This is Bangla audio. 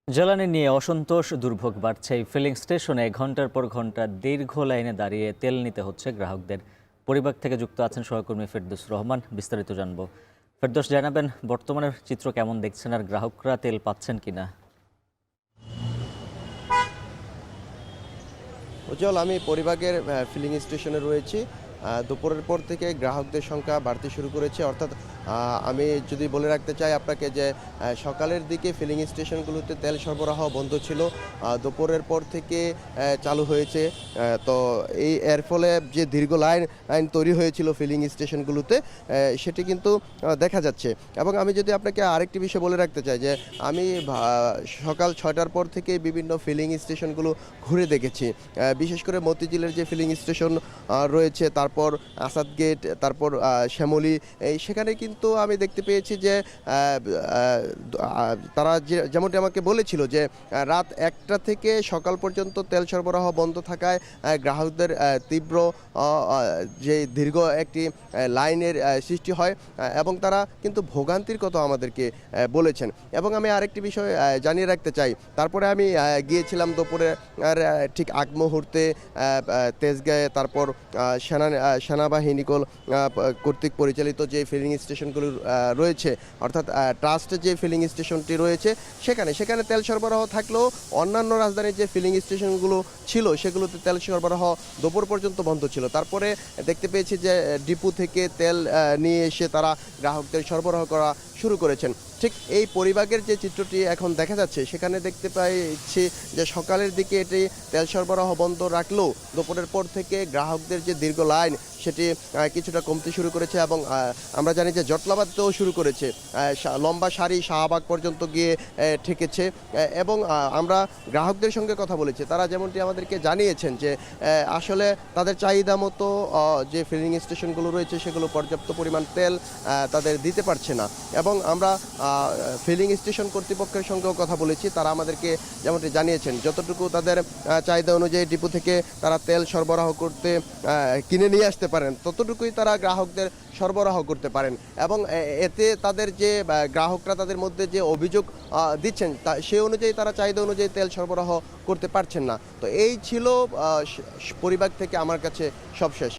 জ্বালানি নিয়ে অসন্তোষ দুর্ভোগ বাড়ছে। এই ফিলিং স্টেশনে ঘন্টার পর ঘন্টা দীর্ঘ লাইনে দাঁড়িয়ে তেল নিতে হচ্ছে গ্রাহকদের। পরিবার থেকে যুক্ত আছেন সহকর্মী ফেরদৌস রহমান, বিস্তারিত জানবো। ফেরদৌস, জানাবেন বর্তমানের চিত্র কেমন দেখছেন আর গ্রাহকরা তেল পাচ্ছেন কিনা? উজ্জ্বল, আমি পরিবাগের ফিলিং স্টেশনে রয়েছি। দুপুরের পর থেকে গ্রাহকদের সংখ্যা বাড়তে শুরু করেছে। অর্থাৎ আমি যদি বলে রাখতে চাই আপনাকে যে সকালের দিকে ফিলিং স্টেশনগুলোতে তেল সরবরাহ বন্ধ ছিল। দুপুরের পর থেকে চালু হয়েছে। তো এর ফলে যে দীর্ঘ লাইন তৈরি হয়েছিল ফিলিং স্টেশনগুলোতে, সেটি কিন্তু দেখা যাচ্ছে। এবং আমি যদি আপনাকে আরেকটি বিষয় বলে রাখতে চাই যে আমি সকাল 6টার পর থেকে বিভিন্ন ফিলিং স্টেশনগুলো ঘুরে দেখেছি। বিশেষ করে মতিঝিলের যে ফিলিং স্টেশন রয়েছে, তারপর আসাদ গেট, তারপর শ্যামলী, সেখানে কিন্তু আমি দেখতে পেয়েছি যে তারা যেমনটি আমাকে বলেছিল যে রাত 1টা থেকে সকাল পর্যন্ত তেল সরবরাহ বন্ধ থাকায় গ্রাহকদের তীব্র যে দীর্ঘ একটি লাইনের সৃষ্টি হয় এবং তারা কিন্তু ভোগান্তির কথা আমাদেরকে বলেছেন। এবং আমি আরেকটি বিষয় জানিয়ে রাখতে চাই, তারপরে আমি গিয়েছিলাম দুপুরে ঠিক আগ মুহূর্তে তেজগাঁয়ে, তারপর সেনাবাহিনী কর্তৃক পরিচালিত যে ফিলিং স্টেশনগুলো রয়েছে, অর্থাৎ ট্রাস্টের যে ফিলিং স্টেশনটি রয়েছে, সেখানে তেল সরবরাহ থাকলেও অন্যান্য রাজধানীর যে ফিলিং স্টেশনগুলো ছিল সেগুলোতে তেল সরবরাহ দুপুর পর্যন্ত বন্ধ ছিল। তারপরে দেখতে পেয়েছি যে ডিপো থেকে তেল নিয়ে এসে তারা গ্রাহকদের সরবরাহ করা শুরু করেছেন। ঠিক এই পরিবাগের যে চিত্রটি এখন দেখা যাচ্ছে, সেখানে দেখতে পাচ্ছি যে সকালের দিকে এটি তেল সরবরাহ বন্ধ রাখলেও দুপুরের পর থেকে গ্রাহকদের যে দীর্ঘ লাইন সেটি কিছুটা কমতে শুরু করেছে। এবং আমরা জানি যে জটলা বাঁধতেও শুরু করেছে, লম্বা সারি শাহবাগ পর্যন্ত গিয়ে ঠেকেছে। এবং আমরা গ্রাহকদের সঙ্গে কথা বলেছি, তারা যেমনটি আমাদেরকে জানিয়েছেন যে আসলে তাদের চাহিদা মতো যে ফিলিং স্টেশনগুলো রয়েছে সেগুলো পর্যাপ্ত পরিমাণ তেল তাদের দিতে পারছে না। এবং আমরা ফিলিং স্টেশন কর্তৃপক্ষের সঙ্গেও কথা বলেছি, তারা আমাদেরকে যেমনটি জানিয়েছেন যতটুকু তাদের চাহিদা অনুযায়ী ডিপো থেকে তারা তেল সরবরাহ করতে কিনে নিয়ে আসতে পারেন, ততটুকুই তারা গ্রাহকদের সরবরাহ করতে পারেন। এবং এতে তাদের যে গ্রাহকরা তাদের মধ্যে যে অভিযোগ দিচ্ছেন সে অনুযায়ী তারা চাহিদা অনুযায়ী তেল সরবরাহ করতে পারছেন না। তো এই ছিল পরিবার থেকে আমার কাছে সবশেষ।